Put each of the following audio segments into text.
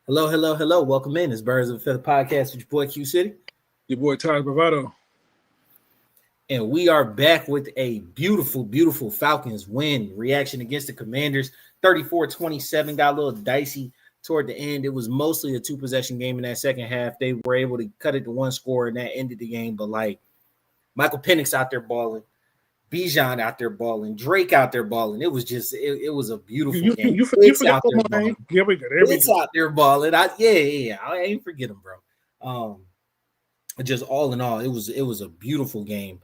Hello, hello, hello. Welcome in. It's Birds of the Feather Podcast with your boy Q City. Your boy Ty Bravado. And we are back with a beautiful, beautiful Falcons win reaction against the Commanders. 34-27, got a little dicey toward the end. It was mostly a two-possession game in that second half. They were able to cut it to one score, and that ended the game. But, Michael Penix out there balling, Bijan out there balling, Drake out there balling. It was just, it was a beautiful game. You forgot my name. Yeah, we good. It's out there balling. I ain't forget him, bro. Just all in all, it was a beautiful game.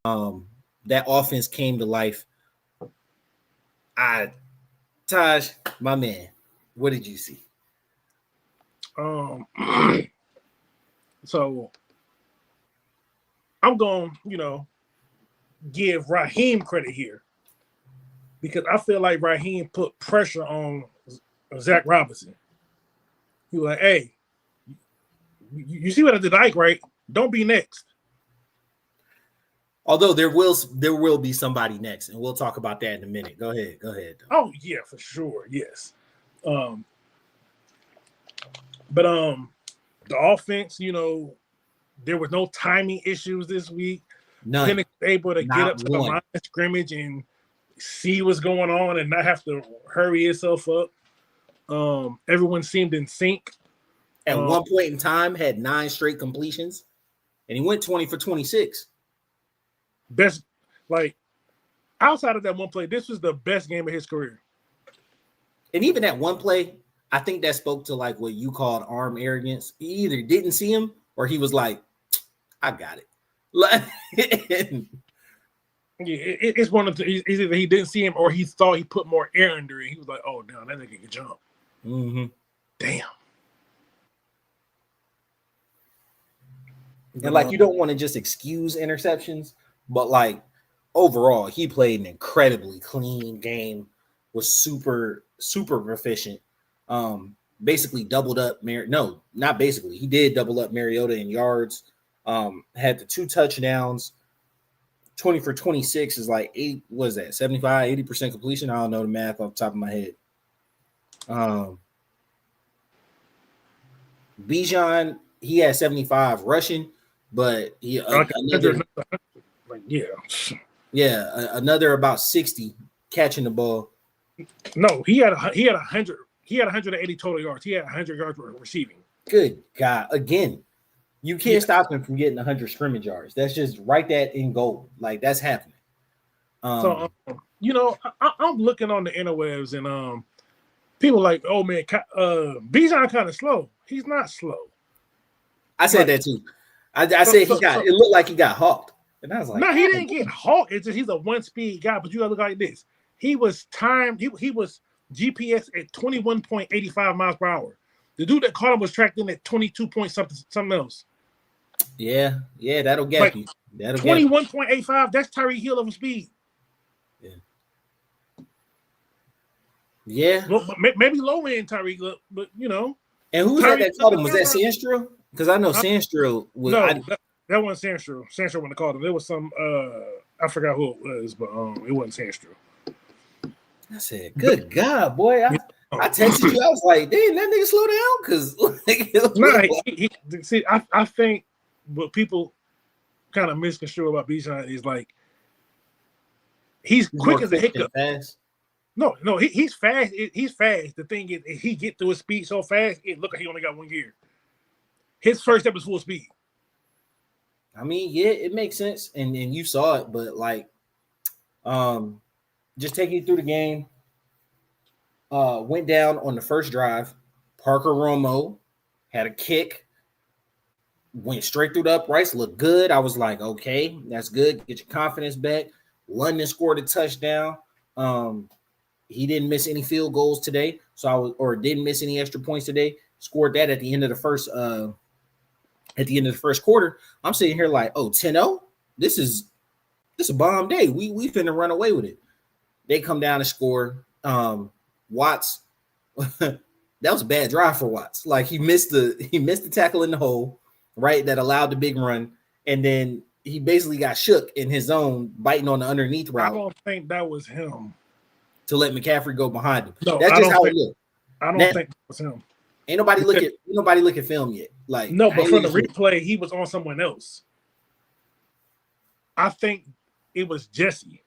That offense came to life. Taj, my man, what did you see? So I'm going, give Raheem credit here because I feel like Raheem put pressure on Zach Robinson. He was like, "Hey, you see what I did, Ike, right? Don't be next." Although there will be somebody next, and we'll talk about that in a minute. Go ahead. Oh yeah, for sure, yes. But the offense, there was no timing issues this week. None. Penix was able to get up to the line of scrimmage and see what's going on and not have to hurry himself up. Everyone seemed in sync. At one point in time, had 9 straight completions, and he went 20 for 26. Best, outside of that one play, this was the best game of his career. And even that one play, I think that spoke to what you called arm arrogance. He either didn't see him or he was like, "I got it." It's one of the either he didn't see him or he thought he put more air under it. He was like, "Oh, damn, that nigga can jump." Mm-hmm. Damn. And you don't want to just excuse interceptions, but overall, he played an incredibly clean game, was super, super proficient. Basically doubled up not basically. He did double up Mariota in yards. Had the 2 touchdowns. 20 for 26 is 8, what is that? 75, 80% completion. I don't know the math off the top of my head. Bijan, he had 75 rushing, but another about 60 catching the ball. No, he had 100. He had 180 total yards. He had 100 yards receiving. Good God! Again, you can't stop him from getting 100 scrimmage yards. That's just write that in gold. That's happening. I'm looking on the interwebs and people like, "Oh man, Bijan kind of slow." He's not slow. I said that too. I said it looked like he got hawked. And I was like, no, he didn't get hawked. It's just he's a one-speed guy, but you gotta look like this. He was timed, he was GPS at 21.85 miles per hour. The dude that caught him was tracked in at 22 point something else. Yeah, that'll get you. That'll 21.85, that's Tyreek Hill of a speed. Yeah. Well, maybe low end Tyreek, but And who was that caught him? Was that Sandstrom? Because I know Sandstrom was. No, that wasn't Sandstrom. Sandstrom wouldn't have called him. There was some. I forgot who it was, but it wasn't Sandstrom. I said, "Good God, boy!" I texted you. I was like, "Damn, that nigga slow down." Because I think what people kind of misconstrue about Bijan is he's quick as a hiccup. Fast. No, he's fast. He's fast. The thing is, he get through his speed so fast. It look like he only got 1 gear. His first step is full speed. I mean, yeah, it makes sense, and you saw it, but just taking you through the game. Went down on the first drive. Parker Romo had a kick, went straight through the uprights, looked good. I was like, okay, that's good. Get your confidence back. London scored a touchdown. He didn't miss any field goals today, didn't miss any extra points today. Scored that at the end of the first quarter. I'm sitting here like, 10-0? This is a bomb day. We finna run away with it. They come down and score. Watts, that was a bad drive for Watts. He missed the tackle in the hole, right? That allowed the big run, and then he basically got shook in his zone, biting on the underneath route. I don't think that was him. To let McCaffrey go behind him. No, that's just how it looked. I don't think that was him. Ain't nobody look at film yet. Like No, I but ain't from the looking at replay, he was on someone else. I think it was Jesse.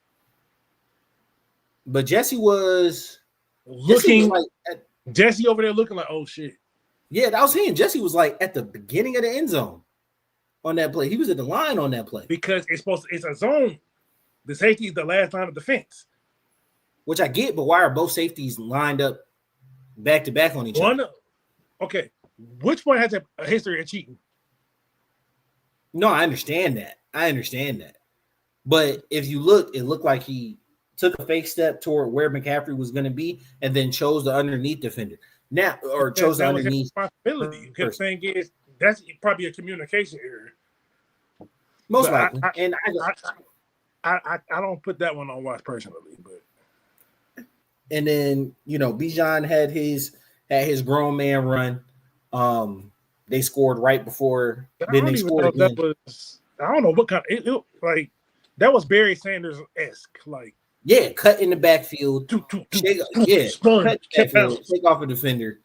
But Jesse was Looking, like Jesse over there looking like, oh shit. yeah, that was him. Jesse was like at the beginning of the end zone on that play. He was at the line on that play. Because it's a zone. The safety is the last line of defense. Which I get, but why are both safeties lined up back to back on each other? Okay. Which one has a history of cheating? No, I understand that. But if you look, it looked like he took a fake step toward where McCaffrey was going to be and then chose the underneath defender. Now, or chose the underneath. Responsibility. The thing is, that's probably a communication error. Most likely. I don't put that one on watch personally, but. And then, Bijan had his grown man run. They scored right before. Then they scored again. I don't know what kind. It like that was Barry Sanders-esque. Like cut in the backfield. Take off a defender.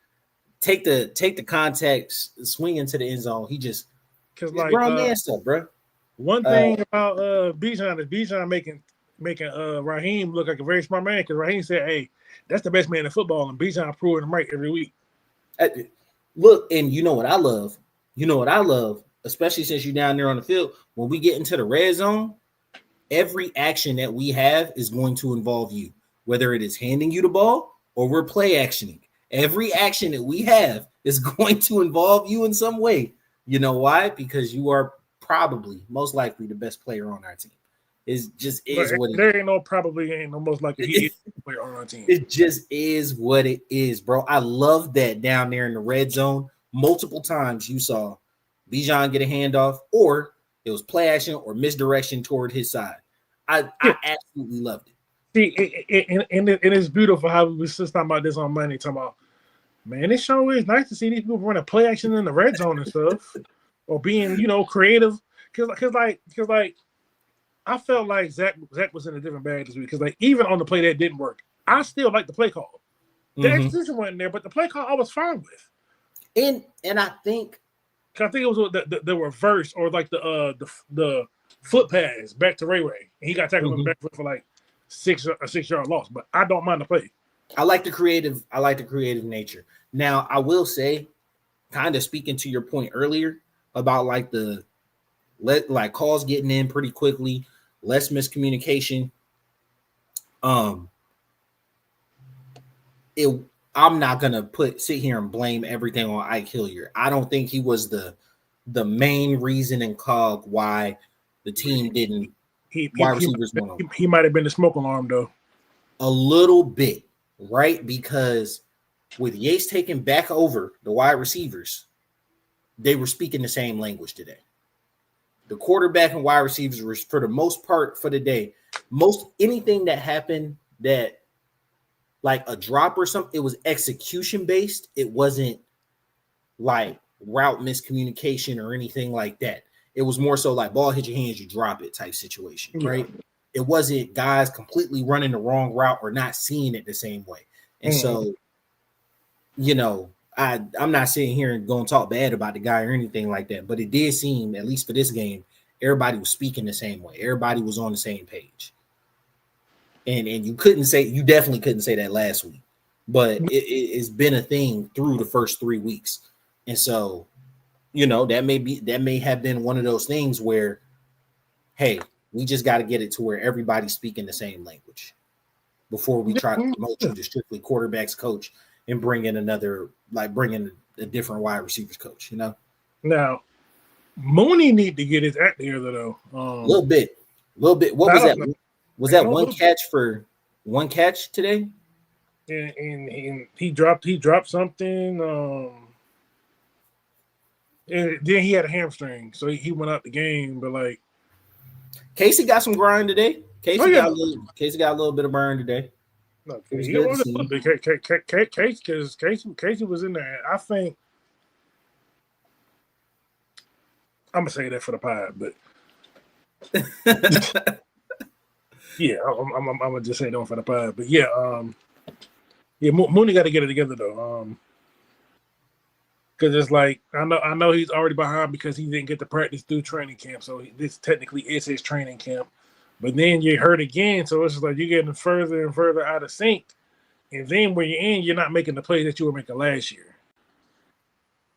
Take the contact, swing into the end zone. He just grown man stuff, bro. One thing about Bijan is Bijan making Raheem look like a very smart man because Raheem said, "Hey, that's the best man in football," and Bijan proving him right every week. Look, and you know what I love? Especially since you're down there on the field, when we get into the red zone, every action that we have is going to involve you, whether it is handing you the ball or we're play actioning. Every action that we have is going to involve you in some way. You know why? Because you are probably most likely the best player on our team. It just is what it is. There ain't no most likely he is the player on our team. It just is what it is, bro. I love that down there in the red zone. Multiple times you saw Bijan get a handoff, or it was play action or misdirection toward his side. I absolutely loved it. See, and it's beautiful how we was just talking about this on Monday, talking about, man, it sure is nice to see these people running play action in the red zone and stuff, or being, creative. Because I felt like Zach was in a different bag this week. Because even on the play that didn't work, I still like the play call. The execution wasn't there, but the play call I was fine with. And I think it was the reverse or like the foot pass back to Ray. And he got tackled on the back foot for like a 6-yard loss. But I don't mind the play. I like the creative nature. Now I will say, kind of speaking to your point earlier about like calls getting in pretty quickly, less miscommunication. I'm not gonna sit here and blame everything on Ike Hilliard. I don't think he was the main reason and cog why the team didn't. He might have been the smoke alarm though. A little bit, right? Because with Yates taking back over the wide receivers, they were speaking the same language today. The quarterback and wide receivers were, for the most part, for the day, anything that happened that like a drop or something, it was execution based. It wasn't like route miscommunication or anything like that. It was more so like ball hit your hands, you drop it type situation, right? It wasn't guys completely running the wrong route or not seeing it the same way. And so, I'm not sitting here and going to talk bad about the guy or anything like that, but it did seem, at least for this game, everybody was speaking the same way. Everybody was on the same page. And you definitely couldn't say that last week, but it's been a thing through the first 3 weeks. And so, that may have been one of those things where, hey, we just got to get it to where everybody's speaking the same language before we try to promote you to strictly quarterbacks coach and bring in a different wide receivers coach, Now, Mooney need to get his act together though. A little bit. What was that? Was that one catch today? And he dropped something. And then he had a hamstring, so he went out the game. But like Casey got some grind today. Casey got a little bit of burn today. No, he was because Casey was in there. I think I'm gonna say that for the pod, but yeah, I'm gonna just say that for the pod. But yeah, Mooney got to get it together though. Because it's like I know he's already behind because he didn't get to practice through training camp. So this technically is his training camp. But then you're hurt again, so it's just like you're getting further and further out of sync. And then when you're in, you're not making the plays that you were making last year.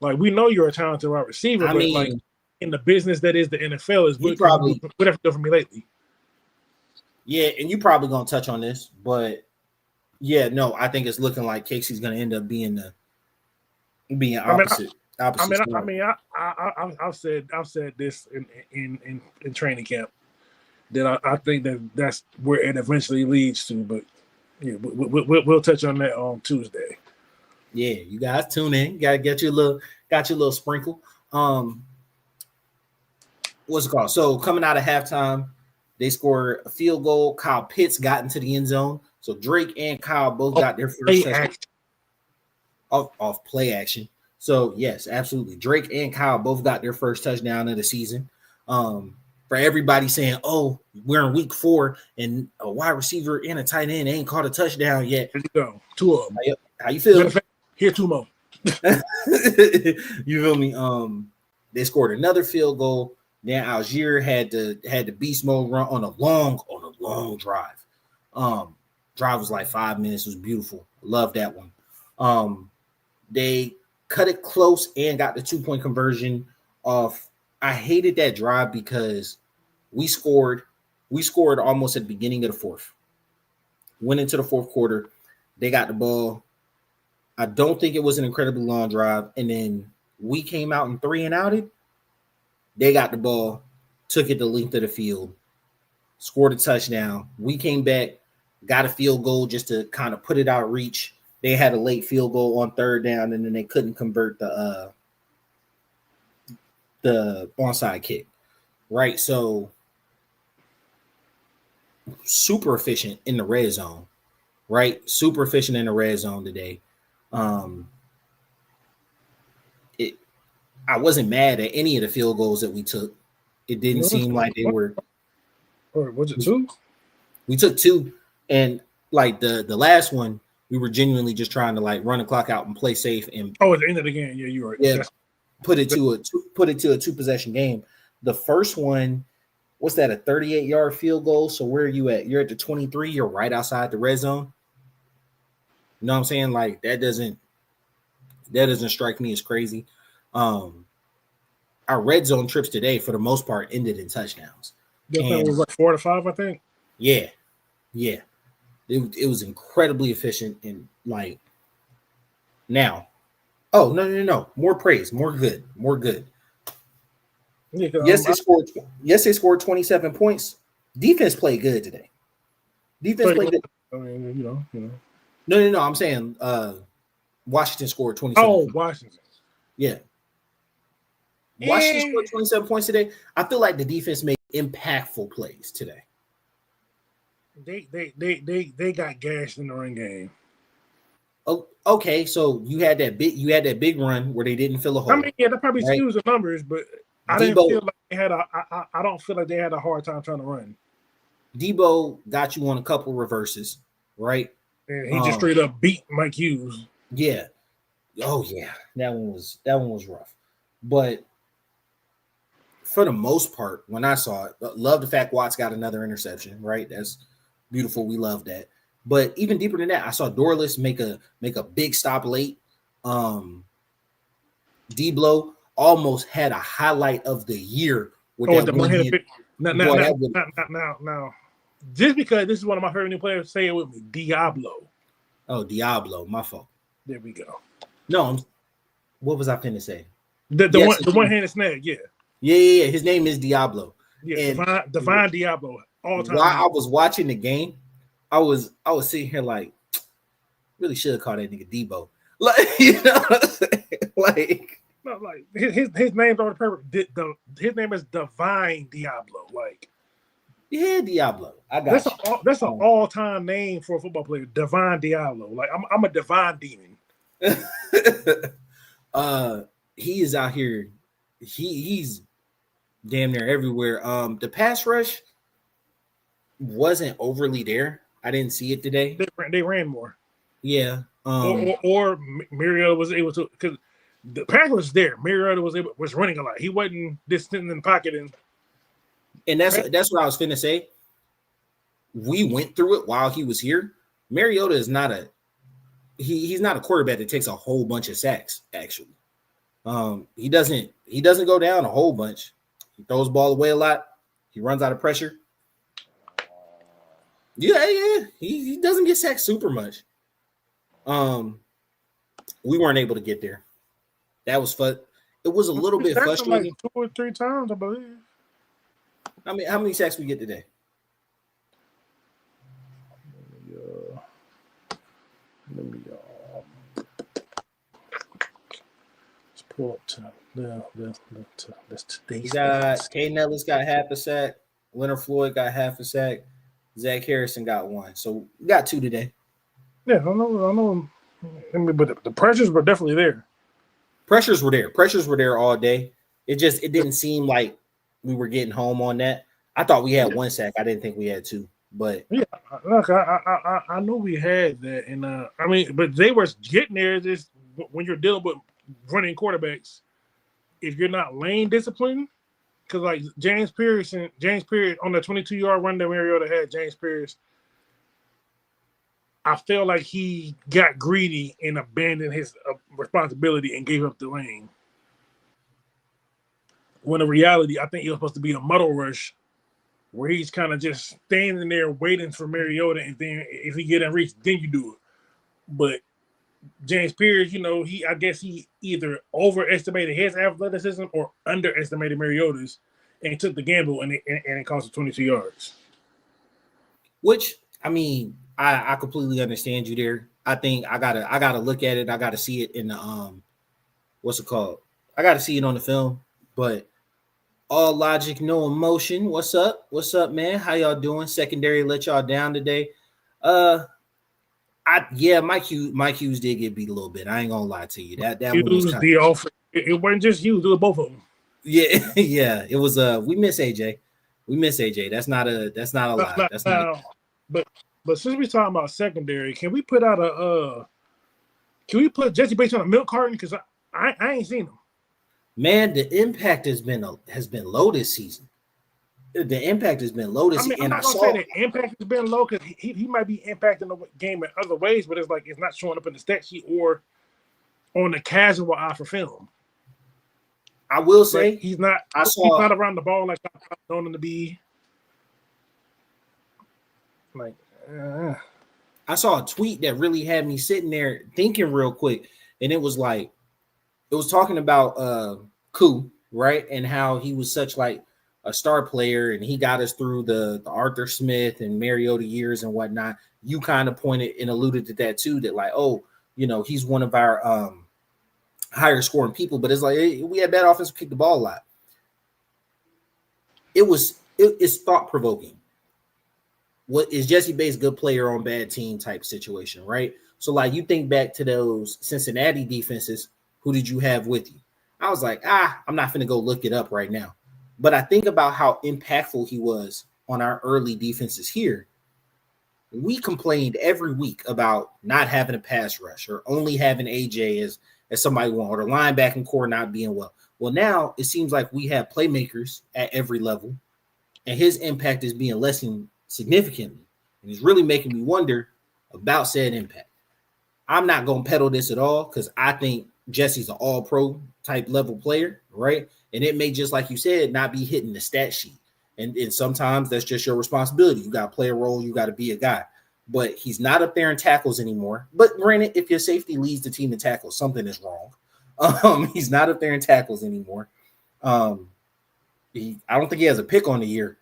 Like we know you're a talented wide receiver, but like in the business that is the NFL, is what have you done for me lately? Yeah, and you probably gonna touch on this, but yeah, no, I think it's looking like Casey's gonna end up being opposite. I've said this in training camp that I think that's where it eventually leads to. But yeah, we'll touch on that on Tuesday. Yeah, you guys tune in. You gotta got your little sprinkle. What's it called? So coming out of halftime, they scored a field goal. Kyle Pitts got into the end zone. So Drake and Kyle both got their first touchdown off play action. So yes, absolutely. Drake and Kyle both got their first touchdown of the season. For everybody saying, "Oh, we're in week 4 and a wide receiver and a tight end ain't caught a touchdown yet." There you go. 2 of them. How you feel? Here 2 more. You feel me? They scored another field goal. Then Algier had the beast mode run on a long drive. Drive was like 5 minutes. It was beautiful. Love that one. They cut it close and got the 2-point conversion off. I hated that drive because we scored almost at the beginning of the 4th. Went into the 4th quarter. They got the ball. I don't think it was an incredibly long drive. And then we came out and 3 and outed. They got the ball, took it the length of the field, scored a touchdown. We came back, got a field goal just to kind of put it out of reach. They had a late field goal on 3rd down, and then they couldn't convert the onside kick, right? So super efficient in the red zone, right? Super efficient in the red zone today. I wasn't mad at any of the field goals that we took. It didn't seem like they were. Or was it 2? We took 2, and like the last one, we were genuinely just trying to like run the clock out and play safe. And at the end of the game, yeah, you're right. Yeah, put it to a 2-possession game. The first one, what's that? A 38-yard field goal. So where are you at? You're at the 23. You're right outside the red zone. You know what I'm saying? Like that doesn't strike me as crazy. Our red zone trips today, for the most part, ended in touchdowns. It was like 4 to 5, I think. Yeah. It was incredibly efficient and like now. Oh no! More praise, more good. Yeah, they scored 27 points. Defense played good today. Defense played good. I mean, you know. No. I'm saying Washington scored 27. Oh, Washington. Yeah. Washington scored 27 points today. I feel like the defense made impactful plays today. They got gashed in the run game. Oh, okay. So you had that big run where they didn't fill a hole. I mean, yeah, that probably skews the numbers, but I didn't feel like they had I don't feel like they had a hard time trying to run. Debo got you on a couple reverses, right? And he just straight up beat Mike Hughes. Yeah. Oh yeah, that one was rough, but for the most part, when I saw it, love the fact Watts got another interception. Right, that's beautiful. We love that. But even deeper than that, I saw Dorless make a big stop late. D-Blow almost had a highlight of the year with that one hand. Now, just because this is one of my favorite new players, say it with me, Diablo. Oh, Diablo, my fault. There we go. No, what was I finna say? The one-handed snag, yeah. Yeah. His name is Diablo. Yeah, Divine Diablo. All time. While I was watching the game, I was sitting here like, really should call that nigga Debo. Like, you know what I'm saying? Like, no, like his name's on the paper. His name is Divine Diablo. Like, yeah, Diablo. I got that's an all-time name for a football player. Divine Diablo. Like, I'm a divine demon. He is out here. He's damn near everywhere. The pass rush wasn't overly there. I didn't see it today. They ran more. Yeah. Or Mariota was able to, because the pass was there. Mariota was running a lot. He wasn't just sitting in the pocket and that's what I was finna say. We went through it while he was here. Mariota is not he's not a quarterback that takes a whole bunch of sacks, actually. He doesn't go down a whole bunch. He throws the ball away a lot. He runs out of pressure. Yeah. He doesn't get sacked super much. We weren't able to get there. That was fun. It was a little bit frustrating. Like 2 or 3 times, I believe. I mean, how many sacks we get today? Let me let's pull up to that's today. He got Caden Ellis got half a sack. Leonard Floyd got half a sack. Zach Harrison got 1. So we got 2 today. Yeah, I know. I mean, but the pressures were definitely there. Pressures were there all day. It didn't seem like we were getting home on that. I thought we had 1 sack. I didn't think we had 2. But yeah, look, I know we had that, and I mean, but they were getting there. Just when you're dealing with running quarterbacks, if you're not lane disciplined, because like James Pierce on the 22-yard run that Mariota had, James Pierce, I feel like he got greedy and abandoned his responsibility and gave up the lane. When in reality, I think he was supposed to be a muddle rush, where he's kind of just standing there waiting for Mariota, and then if he get in reach, then you do it. But James Pierce, I guess he either overestimated his athleticism or underestimated Mariota's, and took the gamble, and it cost him 22 yards. Which, I mean, I completely understand you there. I think I gotta look at it. I gotta see it in the what's it called? I gotta see it on the film, but. All logic, no emotion. What's up? What's up, man? How y'all doing? Secondary let y'all down today. Mike Hughes did get beat a little bit. I ain't gonna lie to you. That one was kind of it wasn't just Hughes, it was both of them. Yeah, yeah. It was we miss AJ. That's not a lie. That's not but since we're talking about secondary, can we put Jesse Bates on a milk carton? Because I ain't seen him. Man, the impact has been low this season. The impact has been low this season. I'm not gonna say the impact has been low, because he might be impacting the game in other ways, but it's like it's not showing up in the stat sheet or on the casual eye for film. I will say but he's not around the ball like I've known him to be. Like, I saw a tweet that really had me sitting there thinking real quick, and it was like. It was talking about Koo, right? And how he was such like a star player, and he got us through the Arthur Smith and Mariota years and whatnot. You kind of pointed and alluded to that too, that like, he's one of our higher scoring people, but it's like we had bad offense, kick the ball a lot. It's thought provoking. What is Jesse Bates good player on bad team type situation, right? So like you think back to those Cincinnati defenses. Who did you have with you? I was like, I'm not going to go look it up right now. But I think about how impactful he was on our early defenses here. We complained every week about not having a pass rush or only having AJ as somebody want, or the linebacking core not being well. Well, now it seems like we have playmakers at every level, and his impact is being lessened significantly. And it's really making me wonder about said impact. I'm not going to peddle this at all, because I think Jesse's an all-pro type level player, right? And it may, just like you said, not be hitting the stat sheet. And sometimes that's just your responsibility. You got to play a role. You got to be a guy. But he's not up there in tackles anymore. But granted, if your safety leads the team in tackles, something is wrong. He's not up there in tackles anymore. I don't think he has a pick on the year.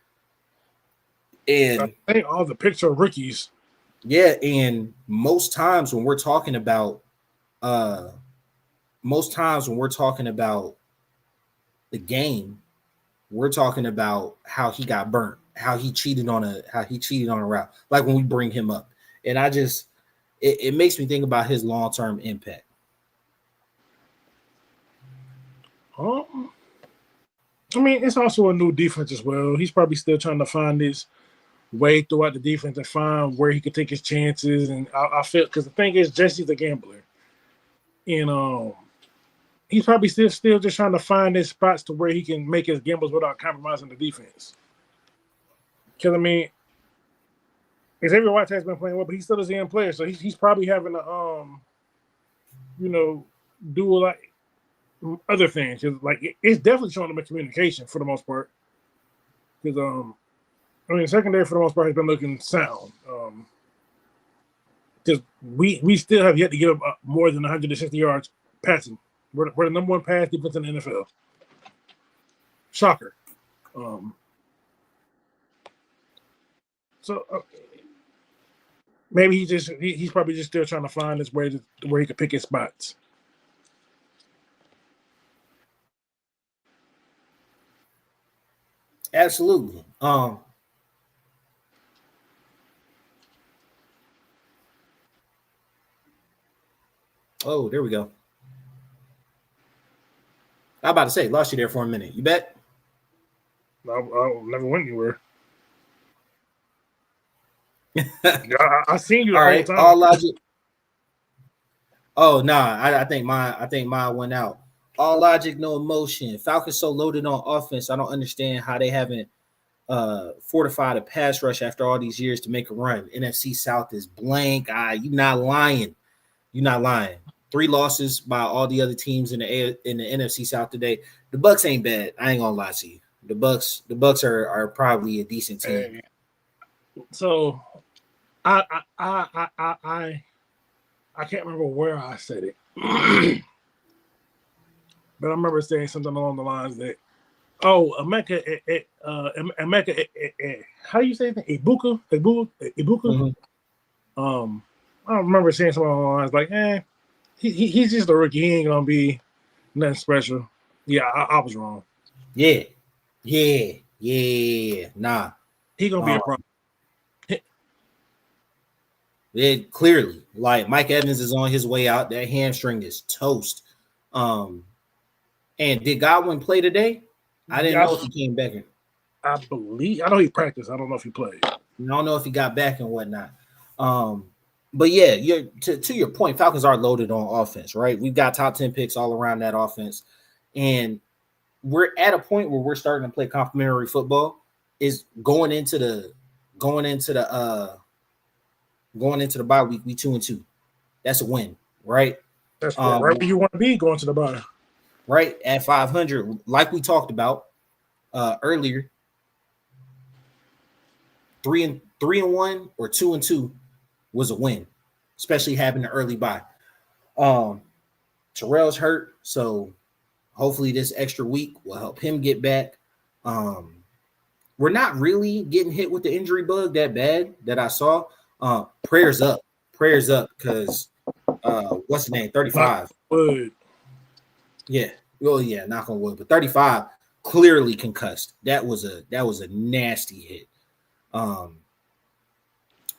And I think all the picks are rookies. Yeah, and most times when we're talking about the game, we're talking about how he got burnt, how he cheated on a route, like when we bring him up. And it makes me think about his long-term impact. I mean, it's also a new defense as well. He's probably still trying to find his way throughout the defense and find where he could take his chances. And I feel, because the thing is, Jesse's a gambler. And he's probably still just trying to find his spots to where he can make his gambles without compromising the defense. Because I mean, Xavier White has been playing well, but he still is a young player, so he's probably having to do like other things. Like it's definitely showing him in communication for the most part. Because secondary for the most part has been looking sound. Because we still have yet to give up more than 160 yards passing. We're the number one pass defense in the NFL. Shocker. Maybe he's probably just still trying to find his way to where he could pick his spots. Absolutely. Oh, there we go. I'm about to say, lost you there for a minute. You bet? I never went anywhere. I seen you the all whole right, time. all logic. Oh nah, I think mine went out. All logic, no emotion. Falcons so loaded on offense. I don't understand how they haven't fortified a pass rush after all these years to make a run. NFC South is blank. You're not lying. You're not lying. 3 losses by all the other teams in the NFC South today. The Bucs ain't bad. I ain't gonna lie to you. The Bucs are probably a decent team. Hey. So I can't remember where I said it. But I remember saying something along the lines that Emeka, how do you say it? Ibuka? Mm-hmm. I remember saying something along the lines like, he's just a rookie. He ain't gonna be nothing special. Yeah, I was wrong. Yeah. Nah. He gonna be a problem. It clearly, like Mike Evans is on his way out. That hamstring is toast. And did Godwin play today? I didn't know if he came back. I know he practiced. I don't know if he played. I don't know if he got back and whatnot. But yeah, to your point, Falcons are loaded on offense, right? We've got top 10 picks all around that offense, and we're at a point where we're starting to play complementary football. Is going into the bye week, we 2-2. That's a win, right? That's right where you want to be going to the bye. Right at 500, like we talked about earlier. 3-1 or 2-2 was a win, especially having an early bye. Terrell's hurt, so hopefully this extra week will help him get back. We're not really getting hit with the injury bug that bad that I saw. Prayers up, because what's his name? 35. Wood. Yeah. Oh yeah, knock on wood. But 35 clearly concussed. That was a nasty hit.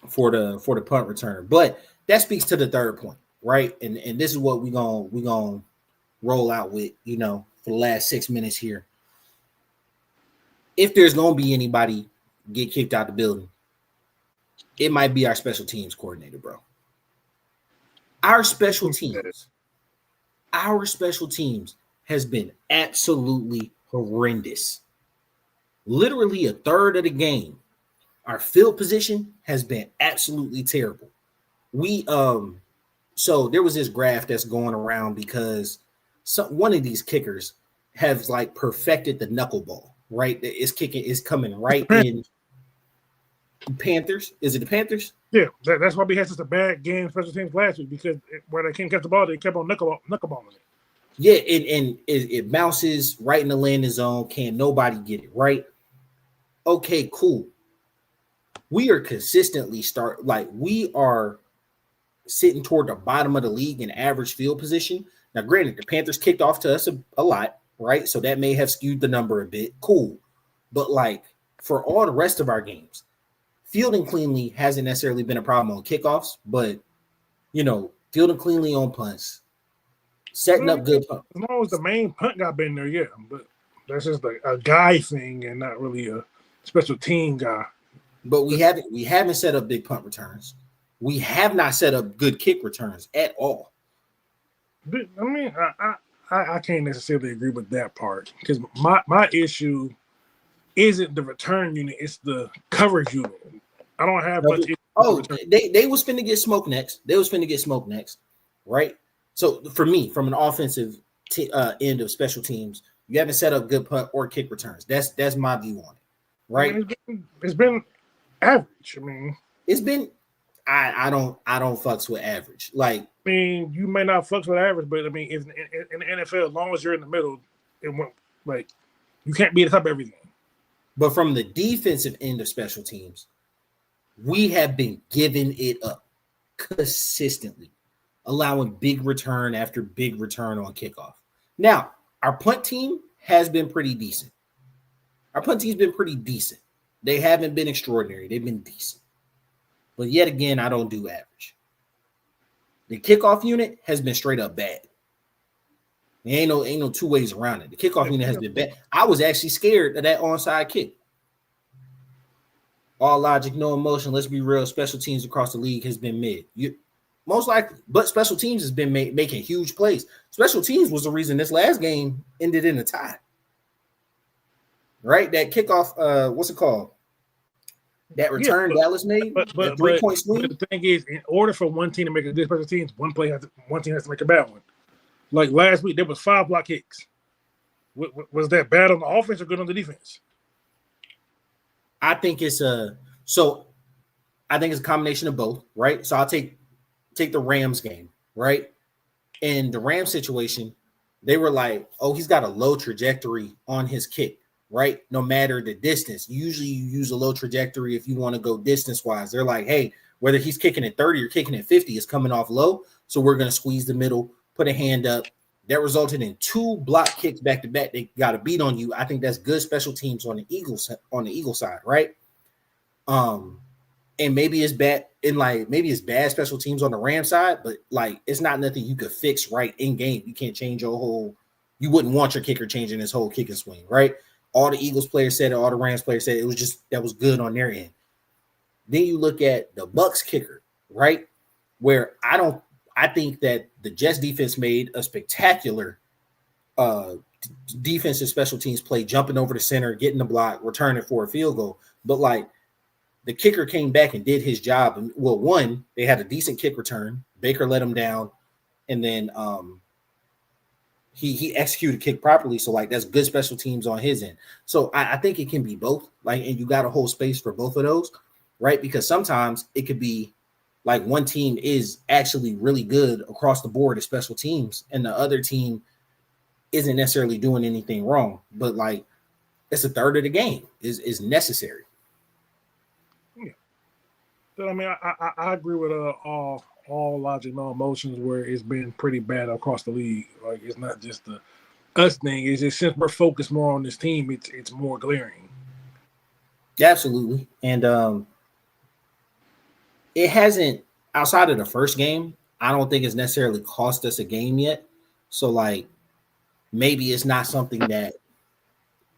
For the punt returner. But that speaks to the third point, right? And this is what we gonna roll out with, for the last 6 minutes here. If there's gonna be anybody get kicked out the building, it might be our special teams coordinator, bro. Our special teams has been absolutely horrendous. Literally a third of the game. Our field position has been absolutely terrible. So there was this graph that's going around because one of these kickers has like perfected the knuckleball, right? It's coming right in. Panthers? Is it the Panthers? Yeah, that's why we had such a bad game special teams last week, because where they can't catch the ball, they kept on knuckleballing it. Yeah, and it bounces right in the landing zone. Can't nobody get it right? Okay, cool. We are consistently we are sitting toward the bottom of the league in average field position. Now, granted, the Panthers kicked off to us a lot, right? So that may have skewed the number a bit. Cool. But for all the rest of our games, fielding cleanly hasn't necessarily been a problem on kickoffs, but fielding cleanly on punts, setting up good punts. As long as the main punt guy been there, yeah. But that's just a guy thing and not really a special team guy. But we haven't set up big punt returns. We have not set up good kick returns at all. I mean, I can't necessarily agree with that part because my issue isn't the return unit; it's the coverage unit. I don't have much issue with the return. They was finna get smoked next. Right? So for me, from an offensive end of special teams, you haven't set up good punt or kick returns. That's my view on it. Right? I mean, it's been average. I mean, it's been. I don't fucks with average. Like, I mean, you may not fucks with average, but I mean, if in the NFL, as long as you're in the middle, it won't like you can't be at the top of everything. But from the defensive end of special teams, we have been giving it up consistently, allowing big return after big return on kickoff. Now, our punt team has been pretty decent. They haven't been extraordinary. They've been decent. But yet again, I don't do average. The kickoff unit has been straight up bad. There ain't no two ways around it. The kickoff unit has been bad. I was actually scared of that onside kick. All logic, no emotion. Let's be real. Special teams across the league has been mid. Most likely, but special teams has been making huge plays. Special teams was the reason this last game ended in a tie. Right? That kickoff, what's it called? That return Dallas made, but 3-point swing. But the thing is, in order for one team to make a good special teams, one team has to make a bad one. Like last week, there was 5 block kicks. Was that bad on the offense or good on the defense? I think it's a combination of both, right? So I'll take the Rams game, right? In the Rams situation, they were like, oh, he's got a low trajectory on his kick, right? No matter the distance. Usually you use a low trajectory if you want to go distance-wise. They're like, hey, whether he's kicking at 30 or kicking at 50, it's coming off low, so we're going to squeeze the middle, put a hand up. That resulted in 2 block kicks back-to-back. They got a beat on you. I think that's good special teams on the Eagles side, right? And maybe it's bad special teams on the Rams side, but like it's not nothing you could fix right in game. You can't change your whole. You wouldn't want your kicker changing his whole kicking swing, right? All the Eagles players said it, all the Rams players said it was just that was good on their end. Then you look at the Bucks kicker, right? Where I think that the Jets defense made a spectacular defensive special teams play, jumping over the center, getting the block, returning for a field goal. But like the kicker came back and did his job. Well, one, they had a decent kick return. Baker let him down, and then he executed kick properly. So like that's good special teams on his end. So I think it can be both. Like, and you got to hold space for both of those, right? Because sometimes it could be like one team is actually really good across the board at special teams, and the other team isn't necessarily doing anything wrong. But like it's a third of the game is necessary. Yeah. So, I mean, I agree with all logic, no emotions, where it's been pretty bad across the league. Like it's not just the us thing. It's just since we're focused more on this team, it's more glaring. Yeah, absolutely. And it hasn't, outside of the first game, I don't think it's necessarily cost us a game yet. So like maybe it's not something that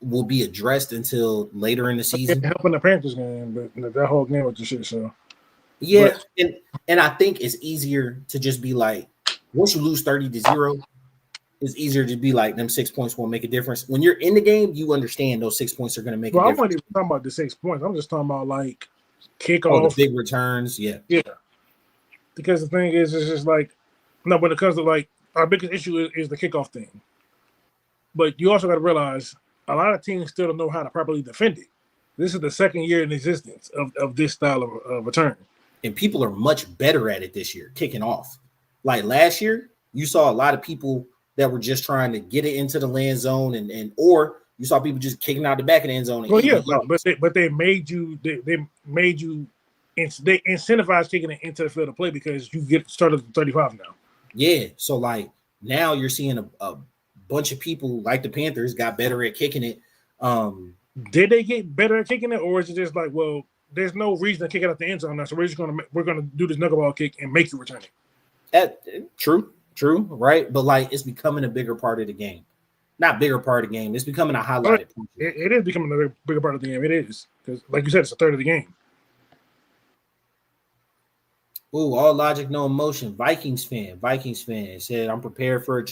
will be addressed until later in the season. It helped in the Panthers game, but that whole game was just shit show. Yeah, and I think it's easier to just be like, once you lose 30-0, it's easier to be like, them 6 points won't make a difference. When you're in the game, you understand those 6 points are going to make a difference. I'm not even talking about the 6 points. I'm just talking about like kickoff. Oh, the big returns, yeah. Yeah. Because the thing is, it's just like, no, when it comes to like, our biggest issue is the kickoff thing. But you also got to realize a lot of teams still don't know how to properly defend it. This is the second year in existence of this style of return. And people are much better at it this year, kicking off. Like last year, you saw a lot of people that were just trying to get it into the land zone, or you saw people just kicking out the back of the end zone. Well, yeah, but they made you they incentivized kicking it into the field of play because you get started at 35 now. Yeah, so like now you're seeing a bunch of people like the Panthers got better at kicking it. Did they get better at kicking it, or is it just like, well, there's no reason to kick it out the end zone now, so we're gonna do this knuckleball kick and make you return it? True, right? But like it's becoming a bigger part of the game. Not bigger part of the game. It's becoming a highlighted. It is becoming a bigger part of the game. It is because, like you said, it's a third of the game. Ooh, all logic, no emotion. Vikings fan said, I'm prepared for a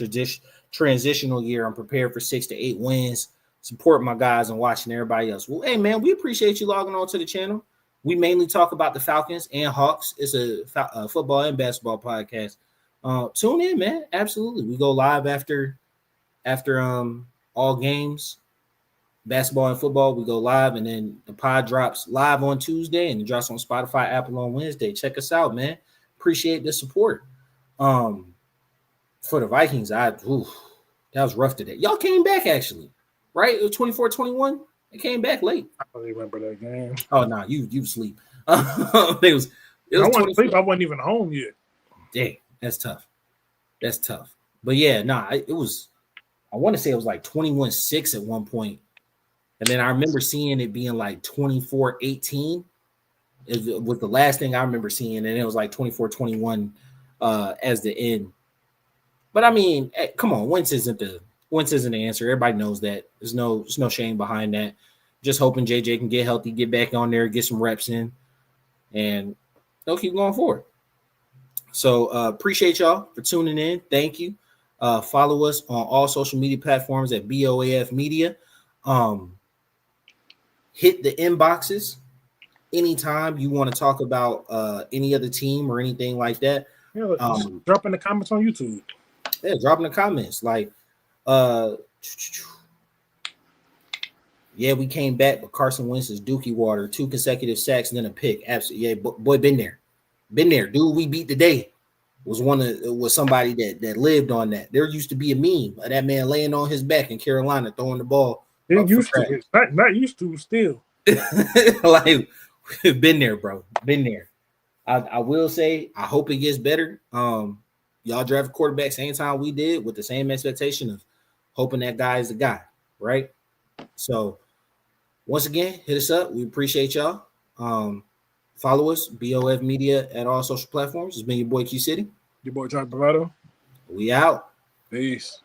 transitional year. I'm prepared for 6 to 8 wins. Support my guys and watching everybody else. Well, hey, man, we appreciate you logging on to the channel. We mainly talk about the Falcons and Hawks. It's a football and basketball podcast. Tune in, man. Absolutely. We go live after all games, basketball and football. We go live, and then the pod drops live on Tuesday, and it drops on Spotify, Apple on Wednesday. Check us out, man. Appreciate the support. For the Vikings, that was rough today. Y'all came back actually, right? It was 24-21. It came back late. I don't remember that game. Oh no, you sleep. It was I wasn't sleep. I wasn't even home yet. Dang, that's tough. That's tough. But yeah, it was. I want to say it was like 21-6 at one point. And then I remember seeing it being like 24-18. It was the last thing I remember seeing. And it was like 24-21 as the end. But I mean, come on, Wentz isn't the answer. Everybody knows that. There's no shame behind that. Just hoping JJ can get healthy, get back on there, get some reps in, and they'll keep going forward. So appreciate y'all for tuning in. Thank you. Follow us on all social media platforms at BOAF Media. Hit the inboxes anytime you want to talk about any other team or anything like that. Yeah, drop in the comments on YouTube. Yeah, drop in the comments. Like, yeah, we came back, but Carson Wentz is dookie water, 2 consecutive sacks and then a pick. Absolutely, yeah, boy, been there, dude. We beat today. Was somebody that lived on that. There used to be a meme of that man laying on his back in Carolina throwing the ball. Not used to still. Like, been there, bro. Been there. I will say, I hope it gets better. Y'all draft quarterback same time we did with the same expectation of hoping that guy is the guy, right? So once again, hit us up. We appreciate y'all. Follow us, BOF Media, at all social platforms. It's been your boy Q City. Your boy John Bravado. We out. Peace.